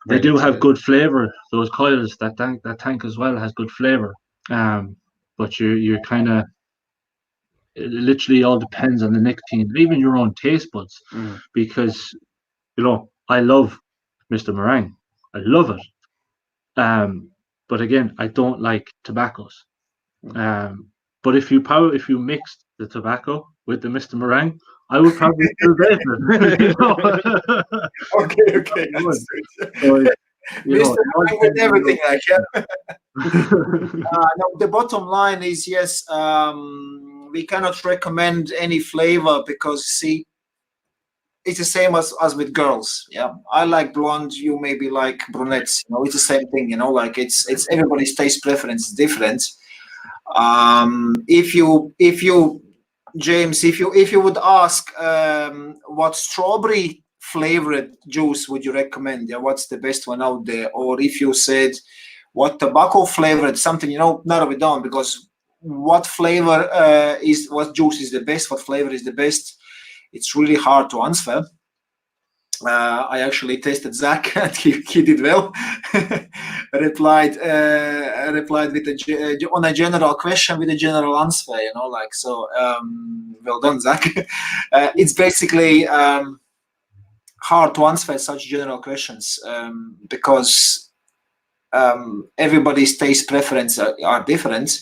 they do have good flavor. Those coils, that tank as well has good flavor. But you're kind of, it literally all depends on the nicotine, even your own taste buds, because I love Mr. Meringue, I love it. But again, I don't like tobaccos. But if you mixed the tobacco with the Mr. Meringue, I would probably still vape it. Okay. Mr. Meringue with everything, like no, the bottom line is yes. We cannot recommend any flavor because see, it's the same as with girls. Yeah, I like blonde. You maybe like brunettes. It's the same thing. Like it's everybody's taste preference is different. If you James, if you would ask what strawberry flavored juice would you recommend? Yeah, what's the best one out there? Or if you said what tobacco flavored something, narrow it down, because what flavor what juice is the best? What flavor is the best? it's really hard to answer. I actually tested Zach, and he did well. replied with on a general question with a general answer. You know, like so. Well done, Zach. It's basically hard to answer such general questions because everybody's taste preference are different.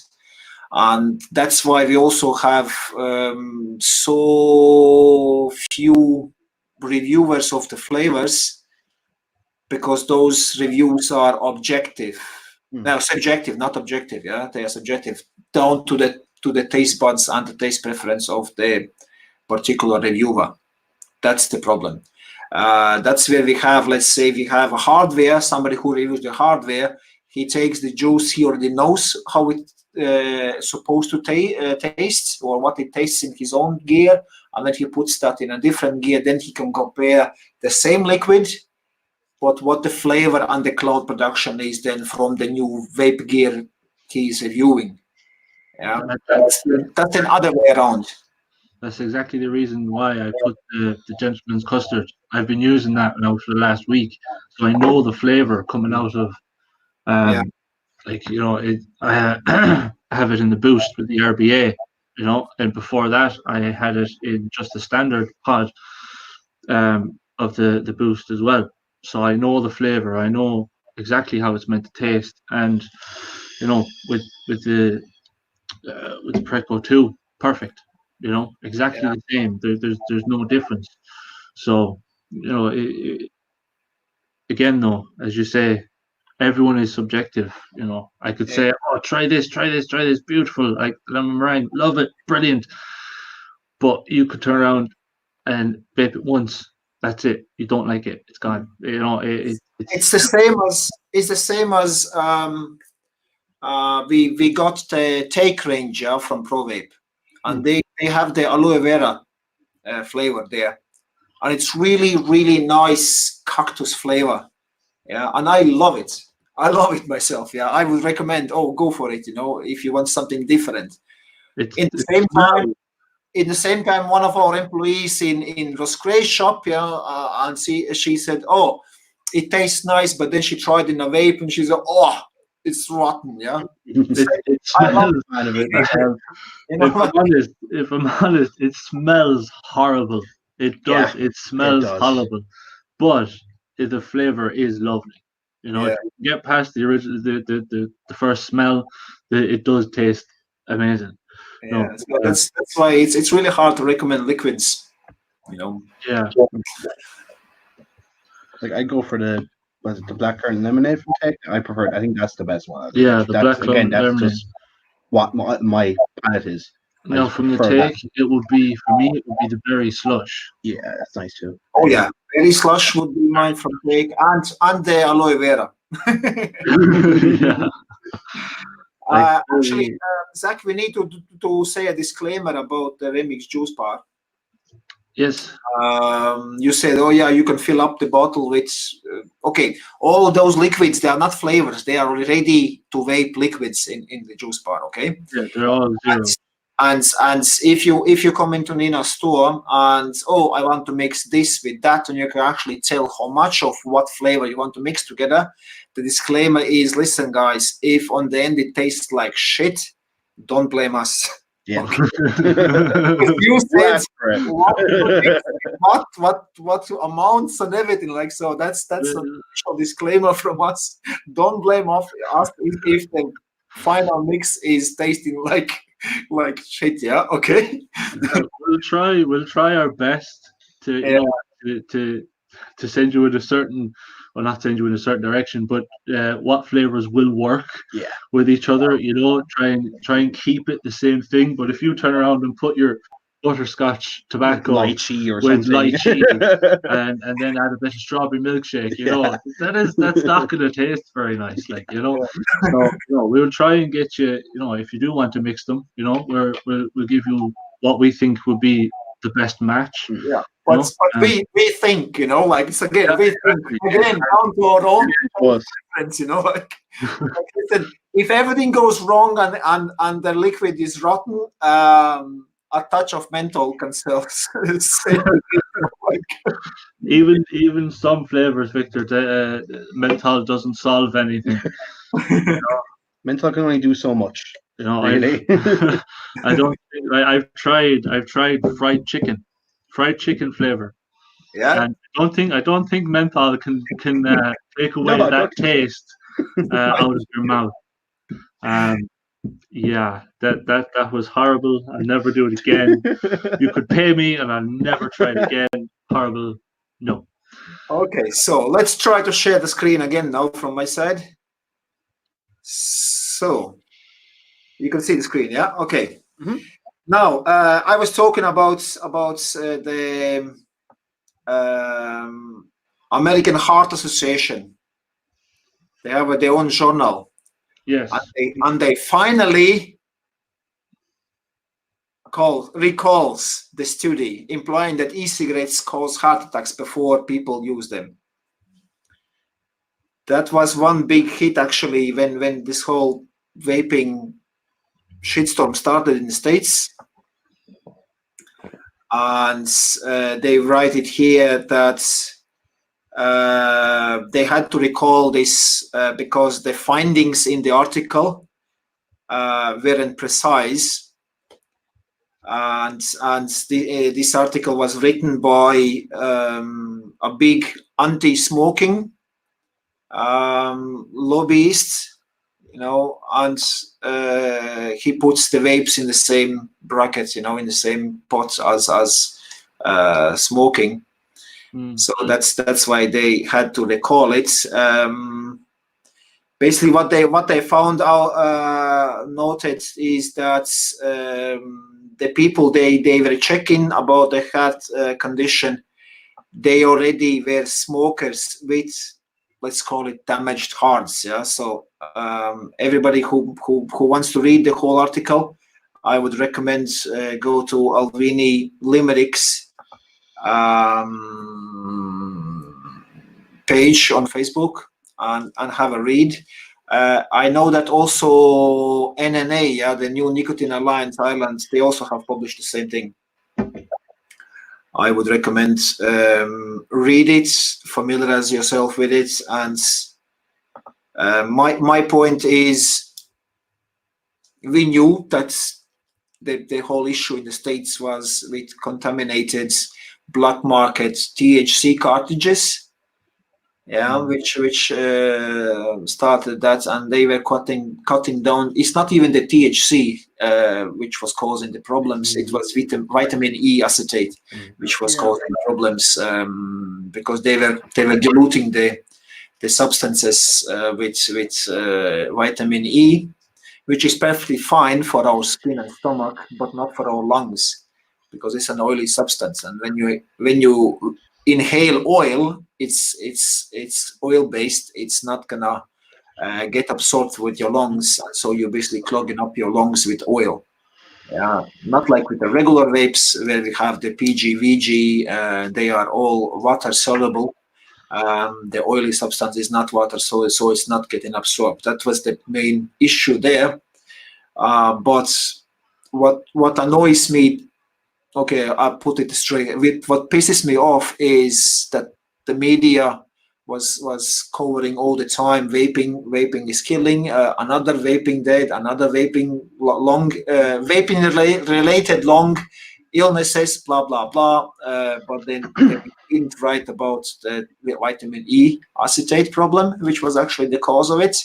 And that's why we also have so few reviewers of the flavors, because those reviews are objective. Now, subjective, not objective. Yeah, they are subjective down to the taste buds and the taste preference of the particular reviewer. That's the problem. That's where we have, let's say, we have a hardware. Somebody who reviews the hardware, he takes the juice. He already knows how it supposed to taste, or what it tastes in his own gear, and then he puts that in a different gear. Then he can compare the same liquid, but what the flavor and the cloud production is then from the new vape gear he's reviewing. Yeah, that's another way around. That's exactly the reason why I put the gentleman's custard. I've been using that now for the last week, so I know the flavor coming out of like, you know, I have it in the boost with the RBA, you know, and before that I had it in just the standard pod of the boost as well. So I know the flavor, I know exactly how it's meant to taste, and you know, with the Preco 2, perfect, you know, exactly the same. There's no difference. So, you know, again though, as you say, everyone is subjective. You know, I could say, oh, try this, beautiful, like lemon meringue, love it, brilliant. But you could turn around and vape it once. That's it. You don't like it. It's gone. You know, it's the same as we got the Take range from ProVape, and they have the aloe vera flavor there, and it's really nice cactus flavor. Yeah, and I love it. I love it myself. Yeah, I would recommend. Oh, go for it. You know, if you want something different. In the same time, one of our employees in Roscre's shop, and she said, "Oh, it tastes nice," but then she tried in a vape and she said, "Oh, it's rotten." Yeah, I love it. If I'm honest, it smells horrible. It does. Yeah, it smells horrible, but the flavor is lovely. You know, if you get past the original, the first smell, it does taste amazing. Yeah, no, so that's why it's really hard to recommend liquids. You know. Yeah. Like I go for the blackcurrant lemonade from Tech. I prefer it. I think that's the best one. Yeah, the blackcurrant lemonade. That's just what my palate is. Now, from the Take, it would be, for me, it would be the berry slush. Yeah, that's nice too. Oh yeah, berry slush would be mine from Take, and the aloe vera. Yeah. Actually, Zach, we need to say a disclaimer about the Remix juice bar. Yes. You said, oh yeah, you can fill up the bottle with. Okay, all those liquids, they are not flavors; they are ready to vape liquids in the juice bar. Okay. Yeah, they're all zero. And if you come into Nina's store and I want to mix this with that, and you can actually tell how much of what flavor you want to mix together. The disclaimer is, listen guys, if on the end it tastes like shit, don't blame us. Yeah. Okay. If you said what amounts and everything, like, so that's an official disclaimer from us. Don't blame us if the final mix is tasting like shit. Yeah, okay. We'll try our best to to send you in a certain, well, not send you in a certain direction, but what flavors will work with each other. You know, try and keep it the same thing. But if you turn around and put your butterscotch tobacco with lychee and then add a bit of strawberry milkshake, you know, that's not going to taste very nice, like, you know. So, you know, we'll try and get you, you know, if you do want to mix them, you know, we'll give you what we think would be the best match. Yeah, but we think, you know, like, it's again, we think again down to our own difference, you know, like listen, if everything goes wrong and the liquid is rotten, a touch of menthol can sell. Even some flavors, Victor, menthol doesn't solve anything. Menthol can only do so much. You know, Really? I don't think I've tried fried chicken flavor. Yeah. And I don't think menthol can take away No, I that don't think so. taste out of your mouth. Yeah, that was horrible. I'll never do it again. You could pay me and I'll never try it again. Horrible. No. Okay, so let's try to share the screen again now from my side. So you can see the screen, yeah? Okay. Mhm. Now, I was talking about the American Heart Association. They have their own journal. Yes. And they finally recalls the study implying that e-cigarettes cause heart attacks before people use them. That was one big hit actually when this whole vaping shitstorm started in the States. And they write it here that they had to recall this because the findings in the article weren't precise. And this article was written by a big anti-smoking lobbyist, you know, and he puts the vapes in the same bracket, you know, in the same pot as smoking. So that's why they had to recall it. Basically, what they found out noted is that the people they were checking about the heart condition, they already were smokers with, let's call it, damaged hearts. Yeah. So everybody who wants to read the whole article, I would recommend go to ALVINI Limericks page on Facebook and have a read. I know that also NNA, yeah, the New Nicotine Alliance Ireland, they also have published the same thing. I would recommend read it, familiarize yourself with it, and my point is, we knew that the whole issue in the States was with contaminated black market THC cartridges. Yeah, which started that, and they were cutting down. It's not even the THC which was causing the problems. It was vitamin E acetate which was causing the problems because they were diluting the substances with vitamin E, which is perfectly fine for our skin and stomach, but not for our lungs because it's an oily substance. And when you inhale oil, it's oil based. It's not gonna get absorbed with your lungs, so you're basically clogging up your lungs with oil. Yeah, not like with the regular vapes where we have the PG, VG. They are all water soluble. The oily substance is not water soluble, so it's not getting absorbed. That was the main issue there. But what annoys me, okay, I'll put it straight. What pisses me off is that the media was covering all the time vaping is killing, another vaping dead, another vaping related long illnesses, blah blah blah. But then they didn't write about the vitamin E acetate problem, which was actually the cause of it,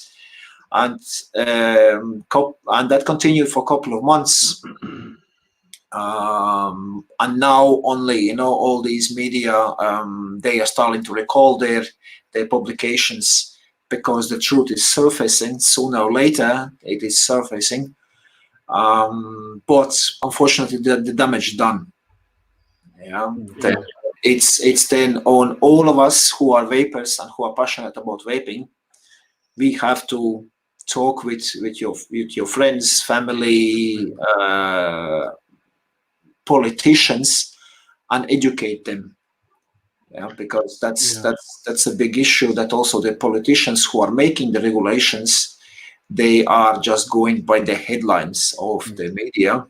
and that continued for a couple of months. And now only, you know, all these media, they are starting to recall their publications because the truth is surfacing. Sooner or later it is surfacing, but unfortunately the damage done. Yeah, it's then on all of us who are vapers and who are passionate about vaping. We have to talk with your friends, family, politicians, and educate them. Yeah, because that's a big issue. That also the politicians who are making the regulations, they are just going by the headlines of the media,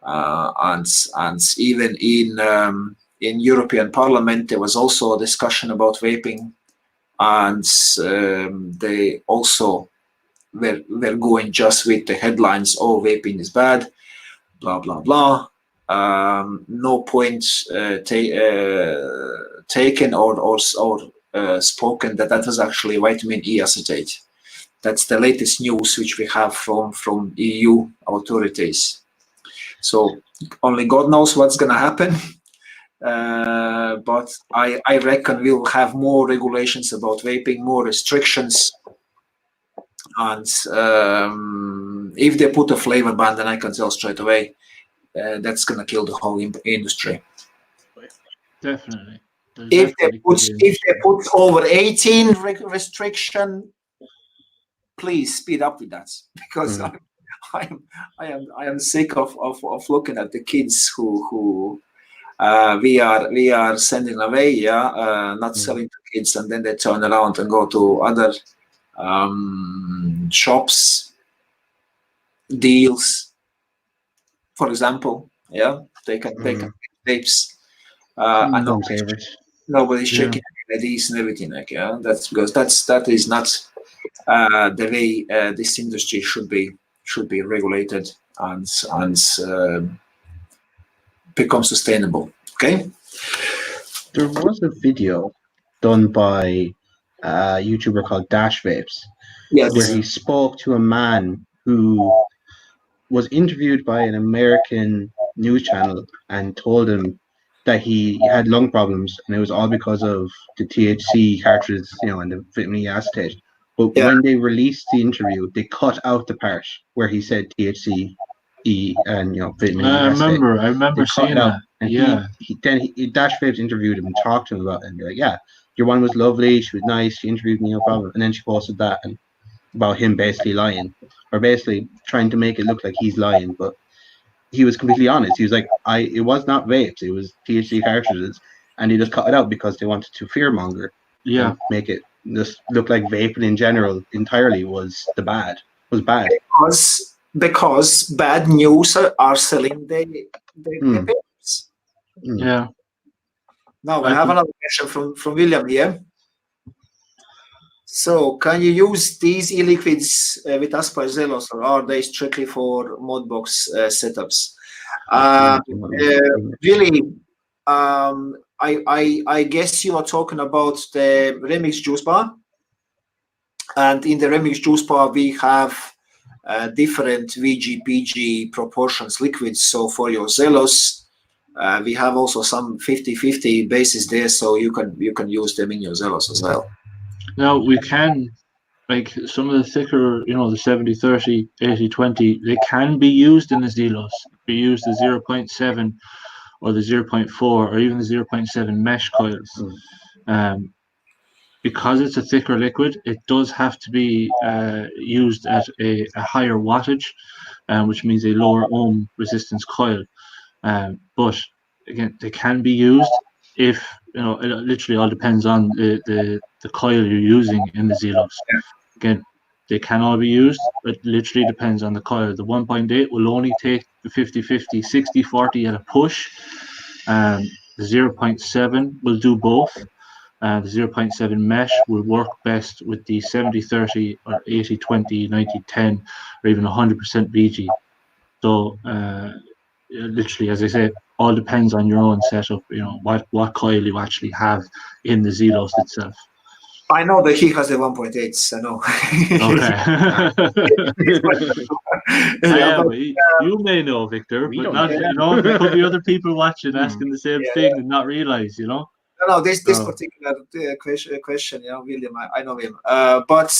and even in European Parliament there was also a discussion about vaping, and they also were going just with the headlines, "Oh, vaping is bad," blah blah blah. No point taken or spoken that was actually vitamin E acetate. That's the latest news which we have from EU authorities. So only God knows what's going to happen. But I reckon we'll have more regulations about vaping, more restrictions. And if they put a flavor ban, then I can tell straight away that's going to kill the whole industry. Definitely. If they put over 18 restriction, please speed up with that, because I am sick of looking at the kids who we are sending away, not selling to kids, and then they turn around and go to other shops, deals, for example. They can vapes, and nobody's checking IDs and everything. That's because that is not the way this industry should be regulated and become sustainable. Okay. There was a video done by a YouTuber called Dash Vapes, where he spoke to a man who was interviewed by an American news channel and told him that he had lung problems, and it was all because of the THC cartridges, and the vitamin E acetate. But when they released the interview, they cut out the part where he said THC, E, and vitamin E acetate. I remember seeing that. And he Dash Vapes interviewed him and talked to him about it, and be like, "Yeah, your one was lovely. She was nice. She interviewed me, no problem." And then she posted that and about him basically lying, or basically trying to make it look like he's lying, but he was completely honest. He was like, it was not vapes, it was THC cartridges, and he just cut it out because they wanted to fearmonger, make it just look like vaping in general entirely was bad. Because bad news are selling the vapes. Yeah. Now I have another question from William here. So, can you use these e-liquids with aspergillus, or are they strictly for modbox setups? Really, I guess you are talking about the Remix juice bar, and in the Remix juice bar we have different VG/PG proportions liquids. So for your Zelos, we have also some 50-50 bases there, so you can use them in your Zelos as well. Now we can, like some of the thicker, the 70-30, 80-20, they can be used in the Zelos. We use the 0.7 or the 0.4 or even the 0.7 mesh coils. Because it's a thicker liquid, it does have to be used at a higher wattage, which means a lower ohm resistance coil. But again, they can be used if, it literally all depends on the coil you're using in the Zelos. Again, they can all be used. It literally depends on the coil. The 1.8 will only take the 50-50, 60-40 at a push. The 0.7 will do both. The 0.7 mesh will work best with the 70-30 or 80-20, 90-10, or even 100% VG. So literally, as I said, all depends on your own setup, what coil you actually have in the Zelos itself. I know that he has the 1.8s, I know. Okay. You may know, Victor, but not, there could be other people watching asking the same thing and not realize, No, this particular question, William, I know him. But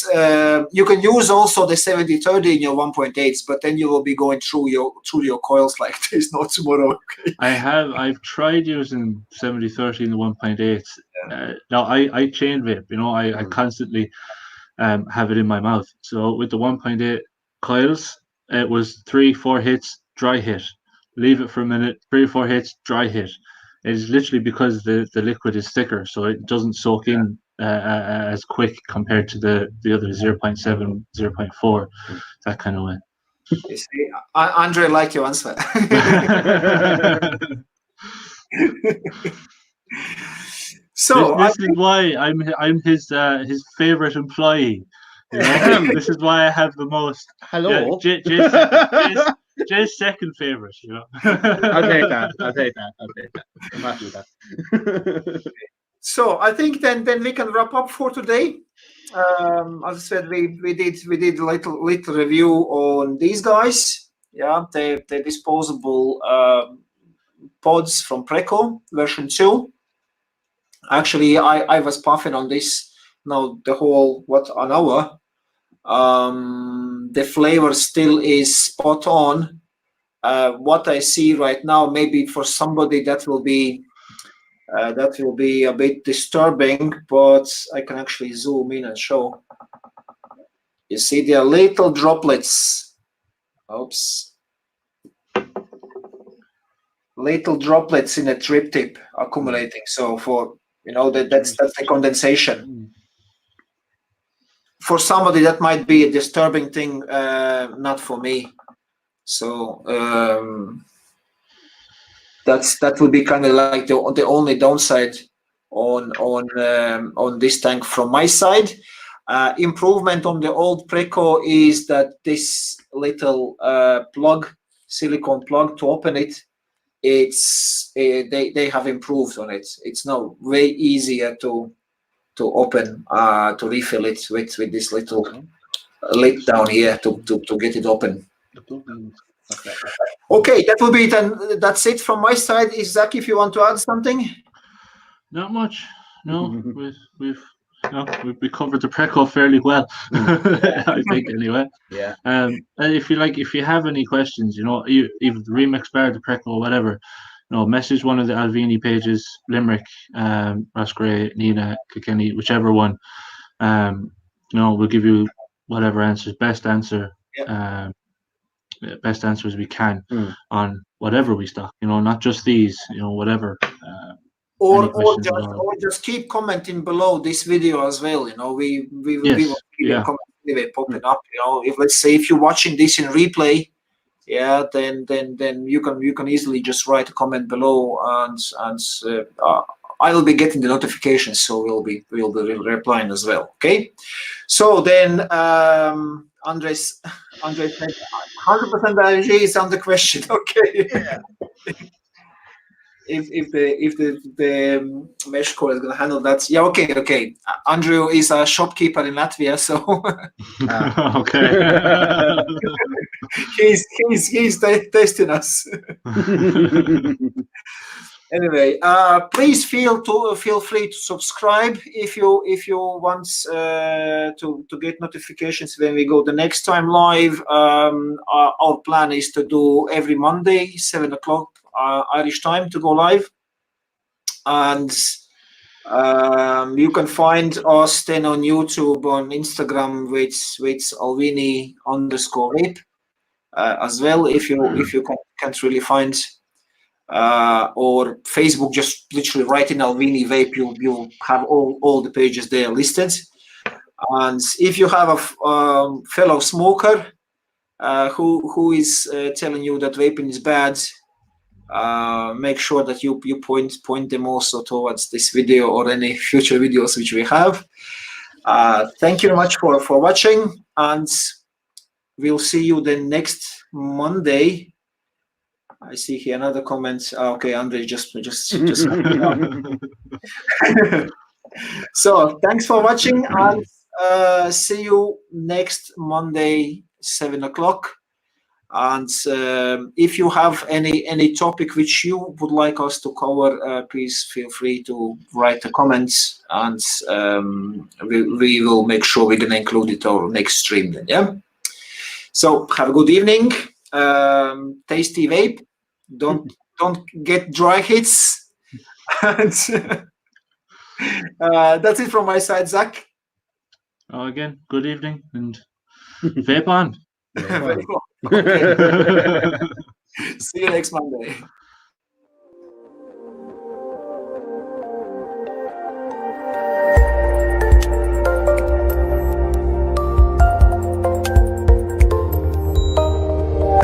you can use also the 70-30 in your 1.8s, but then you will be going through your coils like there's no tomorrow. Okay? I've tried using 70-30 in the 1.8s. Now I chain vape, I constantly have it in my mouth. So with the 1.8 coils, it was 3-4 hits, dry hit. Leave it for a minute, 3 or 4 hits, dry hit. It's literally because the liquid is thicker, so it doesn't soak in as quick compared to the other 0.7, 0.4, that kind of way. You see, Andre, like your answer. So this is why I'm his favorite employee. You know? This is why I have the most. Hello. Yeah, Jay's second favorite. You know. I'll take that. I'm happy with that. So I think then we can wrap up for today. As I said, we did a little review on these guys. Yeah, the disposable pods from Preco version 2. Actually, I was puffing on this now the whole an hour. The flavor still is spot on. What I see right now, maybe for somebody that will be a bit disturbing, but I can actually zoom in and show. You see there are little droplets. Oops. Little droplets in a trip tip accumulating. So for that's the condensation. For somebody that might be a disturbing thing, not for me. So that would be kind of like the only downside on this tank from my side. Improvement on the old Preco is that this little silicone plug to open it, they have improved on it. It's now way easier to open, to refill it with this little lid down here to get it open. Okay, that will be it, and that's it from my side. Zach, if you want to add something? Not much. No, we've we covered the Preco fairly well. I think anyway. Yeah. And if you have any questions, either the Remix Bar, the Preco, whatever, message one of the ALVINI pages, Limerick, Ross Gray, Nina, Kilkenny, whichever one. We'll give you whatever answers, best answer as we can on whatever we stock. Not just these. Whatever. Or just keep commenting below this video as well. We will comment anyway popping up. If let's say if you're watching this in replay, then you can easily just write a comment below, and I will be getting the notifications, so we'll be replying as well. Okay, so then Andre said 100% allergy is on the question. Okay. Yeah. If the mesh core is going to handle that, okay. Andrew is a shopkeeper in Latvia, so okay. he's testing us. Anyway, please feel free to subscribe if you want to get notifications when we go the next time live. Our plan is to do every Monday 7 o'clock Irish time to go live, and you can find us then on YouTube, on Instagram with ALVINI_vape as well, if you can't really find, or Facebook, just literally write in ALVINI Vape, you'll have all the pages there listed. And if you have a fellow smoker who is telling you that vaping is bad, make sure that you point them also towards this video or any future videos which we have. Thank you very much for watching, and we'll see you then next Monday. I see here another comment. Okay, Andre, just So thanks for watching, and see you next Monday 7 o'clock. And if you have any topic which you would like us to cover, please feel free to write a comment, and we will make sure we're going to include it our next stream then. Yeah. So have a good evening. Tasty vape. Don't get dry hits. And that's it from my side, Zach. Again, good evening, and vape on. Okay. See you next Monday.